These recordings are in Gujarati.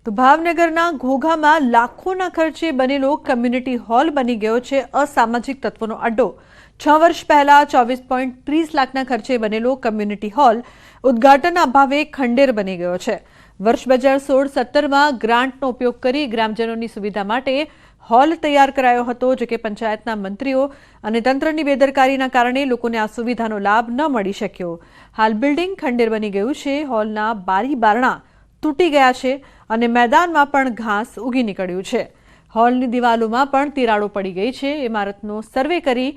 તો ભાવનગરના ઘોઘામાં લાખોના ખર્ચે બનેલો કમ્યુનિટી હોલ બની ગયો છે અસામાજિક તત્વોનો અડ્ડો। 6 વર્ષ પહેલા 24.30 લાખના ખર્ચે બનેલો કમ્યુનિટી હોલ ઉદ્ઘાટનના અભાવે ખંડેર બની ગયો છે। વર્ષ 2016-17માં ગ્રાન્ટનો ઉપયોગ કરી ગ્રામજનોની સુવિધા માટે હોલ તૈયાર કરાયો હતો, જો કે પંચાયતના મંત્રીઓ અને તંત્રની બેદરકારીના કારણે લોકોને આ સુવિધાનો લાભ ન મળી શક્યો। હાલ બિલ્ડિંગ ખંડેર બની ગયું છે, હોલના બારી બારણા તૂટી ગયા છે અને મેદાનમાં પણ ઘાસ ઉગી નીકળ્યું છે। હોલની દિવાલોમાં પણ તિરાડો પડી ગઈ છે। ઇમારતનો સર્વે કરી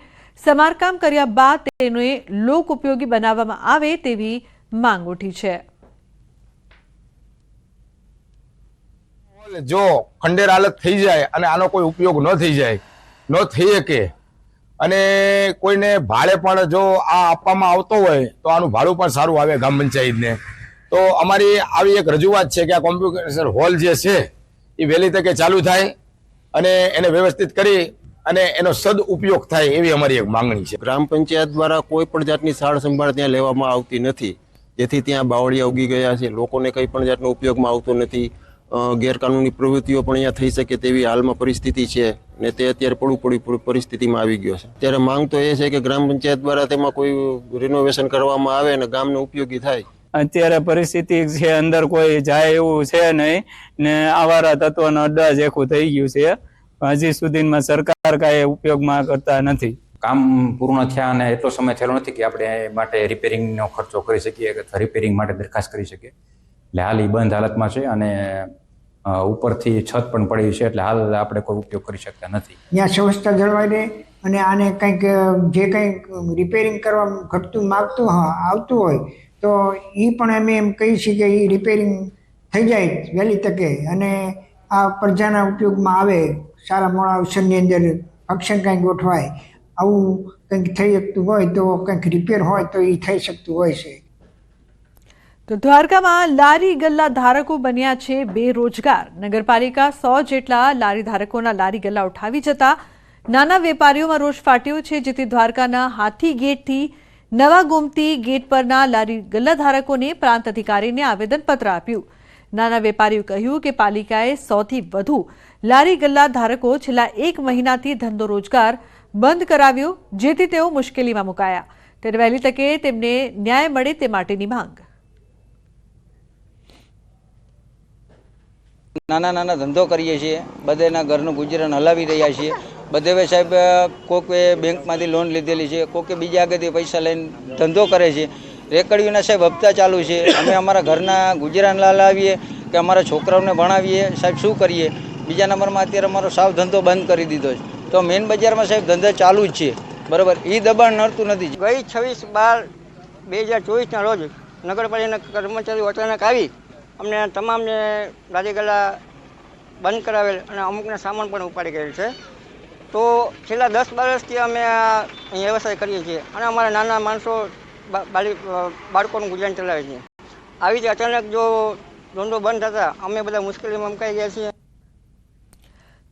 સમારકામ કર્યા બાદ તેને લોક ઉપયોગી બનાવવામાં આવે તેવી માંગ ઉઠી છે। જો ખંડેર હાલત થઈ જાય અને આનો કોઈ ઉપયોગ ન થઈ જાય, ન થઈ શકે અને કોઈને ભાડે પણ જો આ આપવામાં આવતો હોય તો આનું ભાડું પણ સારું આવે ગ્રામ પંચાયતને। તો અમારી આવી એક રજૂઆત છે કે આ કોમ્પ્યુટર હોલ જે છે એ વહેલી તકે ચાલુ થાય અને એને વ્યવસ્થિત કરી અને એનો સદઉપયોગ થાય એવી અમારી એક માંગણી છે। ગ્રામ પંચાયત દ્વારા કોઈ પણ જાતની સાર સંભાળ ત્યાં લેવામાં આવતી નથી, જેથી ત્યાં બાવળિયા ઉગી ગયા છે। લોકોને કંઈ પણ જાતનો ઉપયોગમાં આવતો નથી। ગેરકાનૂની પ્રવૃત્તિઓ પણ અહીંયા થઈ શકે તેવી હાલમાં પરિસ્થિતિ છે ને તે અત્યારે પડી પરિસ્થિતિમાં આવી ગયો છે। ત્યારે માંગ તો એ છે કે ગ્રામ પંચાયત દ્વારા તેમાં કોઈ રિનોવેશન કરવામાં આવે અને ગામને ઉપયોગી થાય। અત્યારે પરિસ્થિતિ છે, અંદર કોઈ જાય એવું છે નહીં ને આવારા તત્વનો અડ્ડા જેખું થઈ ગયું છે। હજી સુધીમાં સરકાર કાંઈ ઉપયોગમાં કરતા નથી। કામ પૂર્ણ થયા અને એટલો સમય થયેલો નથી કે આપણે એ માટે રિપેરિંગનો ખર્ચો કરી શકીએ કે રિપેરિંગ માટે દરખાસ્ત કરી શકીએ। એટલે હાલ એ બંધ હાલતમાં છે અને ઉપરથી છત પણ પડી છે, એટલે હાલ આપણે કોઈ ઉપયોગ કરી શકતા નથી। ત્યાં સ્વચ્છતા જળવાઈ રહે અને આને કંઈક જે કંઈક રિપેરિંગ કરવા ઘટતું માગતું આવતું હોય તો એ પણ અમે એમ કહી છીએ કે એ રિપેરિંગ થઈ જાય વહેલી તકે અને આ પ્રજાના ઉપયોગમાં આવે। સારા મોડા અવસરની અંદર ફંક્શન કંઈક ગોઠવાય, આવું કંઈક થઈ શકતું હોય તો કંઈક રિપેર હોય તો એ થઈ શકતું હોય છે। તો દ્વારકામાં લારી ગલ્લા ધારકો બન્યા છે બેરોજગાર। નગરપાલિકા 100 જેટલા લારી ધારકોના લારી ગલ્લા ઉઠાવી જતા નાના વેપારીઓમાં રોષ ફાટ્યો છે, જેથી દ્વારકાના હાથી ગેટથી નવા ગોમતી ગેટ પરના લારી ગલ્લા ધારકોને પ્રાંત અધિકારીને આવેદનપત્ર આપ્યું। નાના વેપારીઓ કહ્યું કે પાલિકાએ 100થી વધુ લારી ગલ્લા ધારકો છેલ્લા 1 મહિનાથી ધંધો રોજગાર બંધ કરાવ્યો, જેથી તેઓ મુશ્કેલીમાં મુકાયા। ત્યારે વહેલી તકે તેમને ન્યાય મળે તે માટેની માંગ। નાના ધંધો કરીએ છીએ, બધાના ઘરનું ગુજરાન હલાવી રહ્યા છીએ। બધે સાહેબ કોકે બેંકમાંથી લોન લીધેલી છે, કોકે બીજા આગળથી પૈસા લઈને ધંધો કરે છે। રેકડીઓના સાહેબ હપ્તા ચાલુ છે। અમે અમારા ઘરના ગુજરાન હલાવીએ કે અમારા છોકરાઓને ભણાવીએ, સાહેબ શું કરીએ? બીજા નંબરમાં અત્યારે અમારો સાવ ધંધો બંધ કરી દીધો છે। તો મેઇન બજારમાં સાહેબ ધંધા ચાલુ જ છે, બરાબર, એ દબાણ નડતું નથી। ગઈ 26/12/2024ના રોજ નગરપાલિકાના કર્મચારીઓ અચાનક આવી અમને તમામને લારી ગલ્લા બંધ કરાવેલ અને અમુકના સામાન પણ ઉપાડી ગયેલ છે। તો છેલ્લા 10-12 વર્ષથી અમે અહીં વ્યવસાય કરીએ છીએ અને અમારા નાના માણસો બાળકોનું ગુજરાન ચલાવે છે। આવી રીતે અચાનક જો ધંધો બંધ થતા અમે બધા મુશ્કેલીમાં મુકાઈ ગયા છીએ।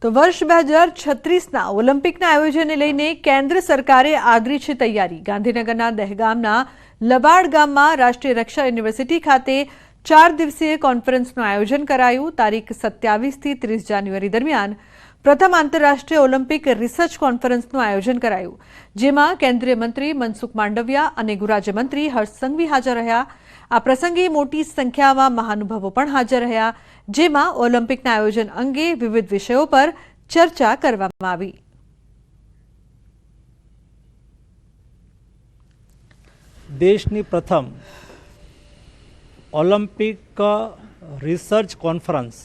તો વર્ષ 2036ના ઓલિમ્પિકના આયોજનને લઈને કેન્દ્ર સરકારે આદરી છે તૈયારી। ગાંધીનગરના દહેગામના લબાડ ગામમાં રાષ્ટ્રીય રક્ષા યુનિવર્સિટી ખાતે 4 દિવસીય કોન્ફરન્સનું આયોજન કરાયું। તારીખ 27થી 30 જાન્યુઆરી દરમિયાન પ્રથમ આંતરરાષ્ટ્રીય ઓલિમ્પિક રિસર્ચ કોન્ફરન્સનું આયોજન કરાયું, જેમાં કેન્દ્રીય મંત્રી મનસુખ માંડવિયા અને ગૃહરાજ્યમંત્રી હર્ષ સંઘવી હાજર રહ્યા। આ પ્રસંગે મોટી સંખ્યામાં મહાનુભાવો પણ હાજર રહ્યા, જેમાં ઓલિમ્પિકના આયોજન અંગે વિવિધ વિષયો પર ચર્ચા કરવામાં આવી। દેશની પ્રથમ ઓલિમ્પિક રિસર્ચ કોન્ફરન્સ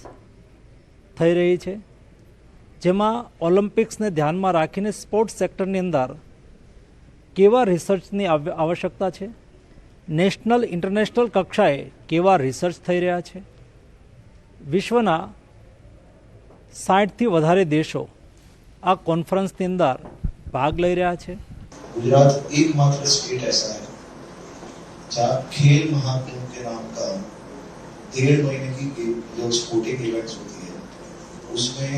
થઈ રહી છે, જેમાં ઓલિમ્પિક્સને ધ્યાનમાં રાખીને સ્પોર્ટ્સ સેક્ટરની અંદર કેવા રિસર્ચની આવશ્યકતા છે, નેશનલ ઇન્ટરનેશનલ કક્ષાએ કેવા રિસર્ચ થઈ રહ્યા છે, વિશ્વના 60થી વધારે દેશો આ કોન્ફરન્સની અંદર ભાગ લઈ રહ્યા છે। गुजरात एकमात्र स्टेट ऐसा है जहाँ खेल महाकुंभ के नाम का 1.5 महीने की जो स्पोर्टिंग इवेंट्स होती है उसमें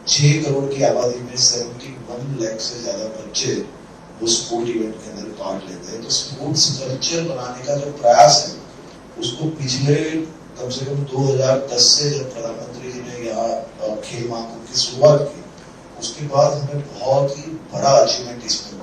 6 करोड़ की आबादी में 71 लाख से ज्यादा बच्चे वो स्पोर्ट इवेंट के अंदर पार्ट लेते हैं। तो स्पोर्ट्स कल्चर बनाने का जो प्रयास है उसको पिछले कम से कम 2010 से जब प्रधानमंत्री खेल महाकुंभ की शुरुआत की, उसके बाद हमें बहुत ही बड़ा अचीवमेंट इसमें